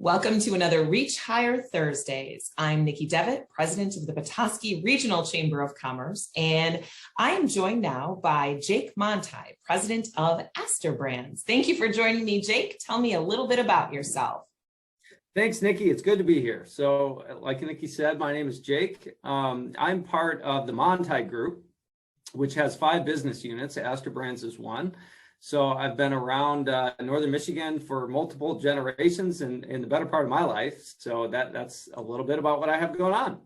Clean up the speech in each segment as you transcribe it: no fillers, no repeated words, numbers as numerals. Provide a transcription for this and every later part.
Welcome to another Reach Higher Thursdays. I'm Nikki Devitt, president of the Petoskey Regional Chamber of Commerce, and I am joined now by Jake Monti, president of Aster Brands. Thank you for joining me, Jake. Tell me a little bit about yourself. Thanks, Nikki. It's good to be here. So like Nikki said, my name is Jake. I'm part of the Monti Group, which has 5 business units. Aster Brands is one. So I've been around Northern Michigan for multiple generations and in the better part of my life. So that's a little bit about what I have going on.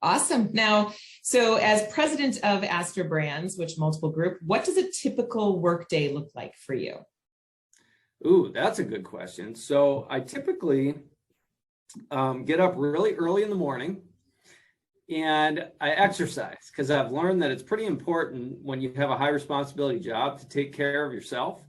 Awesome. Now, so as president of Aster Brands, which multiple group, what does a typical workday look like for you? Ooh, that's a good question. So I typically get up really early in the morning and I exercise because I've learned that it's pretty important when you have a high responsibility job to take care of yourself.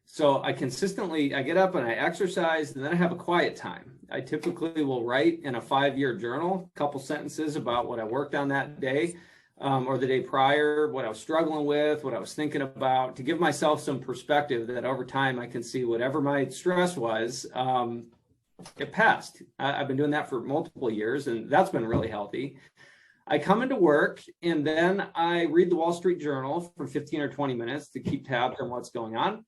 So I get up and I exercise, and then I have a quiet time. I typically will write in a 5-year journal, a couple sentences about what I worked on that day or the day prior, what I was struggling with, what I was thinking about, to give myself some perspective that over time I can see whatever my stress was, it passed. I've been doing that for multiple years, and that's been really healthy. I come into work and then I read the Wall Street Journal for 15 or 20 minutes to keep tabs on what's going on.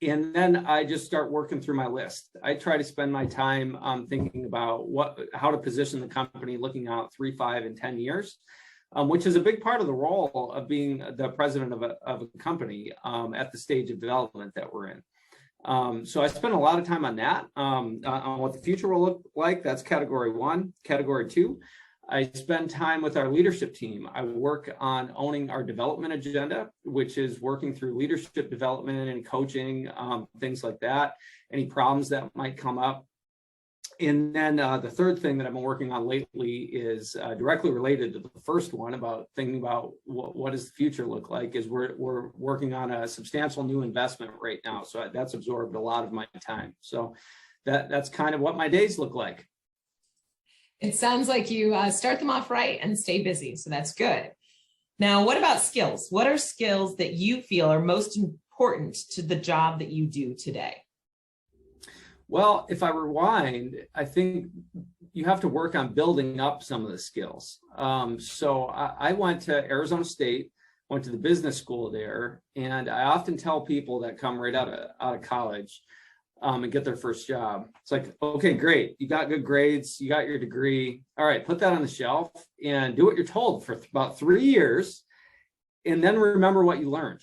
And then I just start working through my list. I try to spend my time thinking about how to position the company looking out 3, 5, and 10 years, which is a big part of the role of being the president of a company at the stage of development that we're in. So I spend a lot of time on that, on what the future will look like. That's category 1. Category 2, I spend time with our leadership team. I work on owning our development agenda, which is working through leadership development and coaching, things like that, any problems that might come up. And then the third thing that I've been working on lately is directly related to the first one, about thinking about what does the future look like, is we're working on a substantial new investment right now. So that's absorbed a lot of my time. So that's kind of what my days look like. It sounds like you start them off right and stay busy. So that's good. Now, what about skills? What are skills that you feel are most important to the job that you do today? Well, if I rewind, I think you have to work on building up some of the skills. So I went to Arizona State, went to the business school there, and I often tell people that come right out of college and get their first job. It's like, okay, great. You got good grades. You got your degree. All right, put that on the shelf and do what you're told for about 3 years, and then remember what you learned.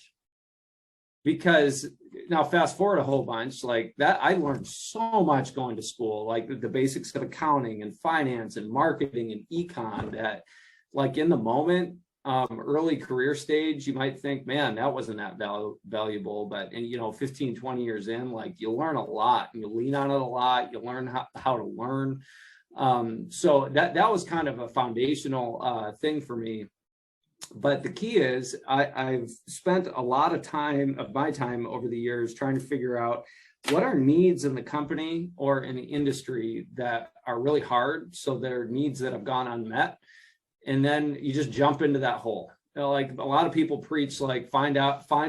Because now fast forward a whole bunch, like that, I learned so much going to school, like the basics of accounting and finance and marketing and econ, that like in the moment, early career stage, you might think, man, that wasn't that valuable. But, and 15, 20 years in, like you learn a lot and you lean on it a lot. You learn how to learn. So that was kind of a foundational thing for me. But the key is I've spent a lot of my time over the years trying to figure out what are needs in the company or in the industry that are really hard. So there are needs that have gone unmet. And then you just jump into that hole. Like a lot of people preach, like find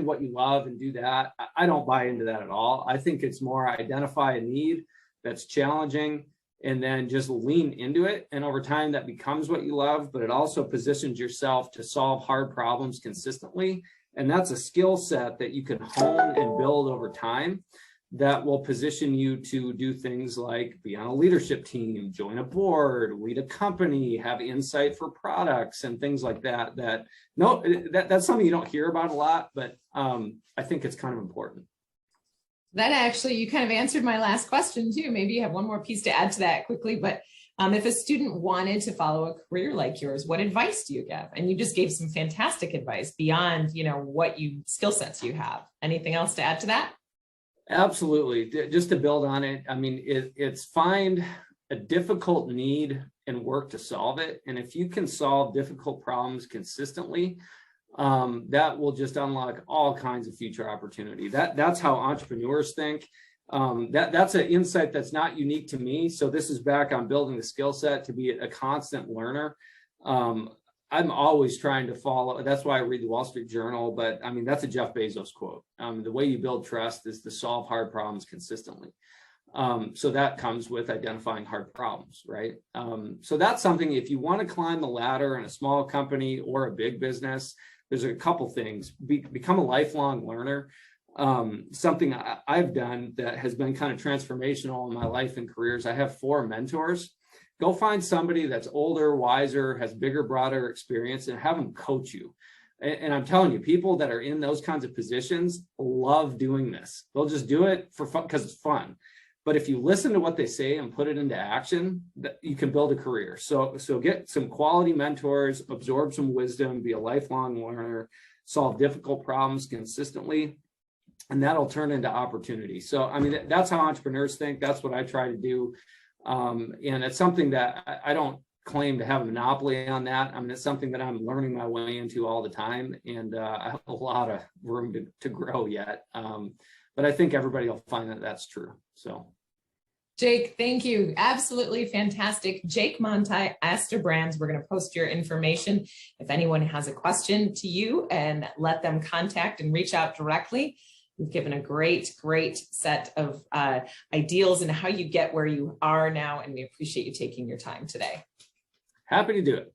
what you love and do that. I don't buy into that at all. I think it's more identify a need that's challenging and then just lean into it. And over time that becomes what you love, but it also positions yourself to solve hard problems consistently. And that's a skill set that you can hone and build over time that will position you to do things like be on a leadership team, join a board, lead a company, have insight for products and things like that. That's something you don't hear about a lot, but I think it's kind of important. That actually, you kind of answered my last question too. Maybe you have one more piece to add to that quickly, but if a student wanted to follow a career like yours, what advice do you give? And you just gave some fantastic advice beyond, what skill sets you have. Anything else to add to that? Absolutely. Just to build on it, I mean, it's find a difficult need and work to solve it. And if you can solve difficult problems consistently, that will just unlock all kinds of future opportunity. That's how entrepreneurs think. That's an insight that's not unique to me. So this is back on building the skill set to be a constant learner. I'm always trying to follow. That's why I read the Wall Street Journal. But I mean, that's a Jeff Bezos quote. The way you build trust is to solve hard problems consistently. So that comes with identifying hard problems, right? So that's something, if you want to climb the ladder in a small company or a big business, there's a couple things. Become a lifelong learner. Something I've done that has been kind of transformational in my life and careers. I have 4 mentors. Go find somebody that's older, wiser, has bigger, broader experience, and have them coach you. And I'm telling you, people that are in those kinds of positions love doing this. They'll just do it for fun because it's fun. But if you listen to what they say and put it into action, you can build a career. So get some quality mentors, absorb some wisdom, be a lifelong learner, solve difficult problems consistently, and that'll turn into opportunity. So, I mean, that's how entrepreneurs think. That's what I try to do. And it's something that I don't claim to have a monopoly on that. I mean, it's something that I'm learning my way into all the time, and I have a lot of room to grow yet. But I think everybody will find that that's true. So, Jake, thank you. Absolutely fantastic. Jake Monti, Aster Brands. We're going to post your information if anyone has a question to you, and let them contact and reach out directly. You've given a great set of ideals and how you get where you are now, and we appreciate you taking your time today. Happy to do it.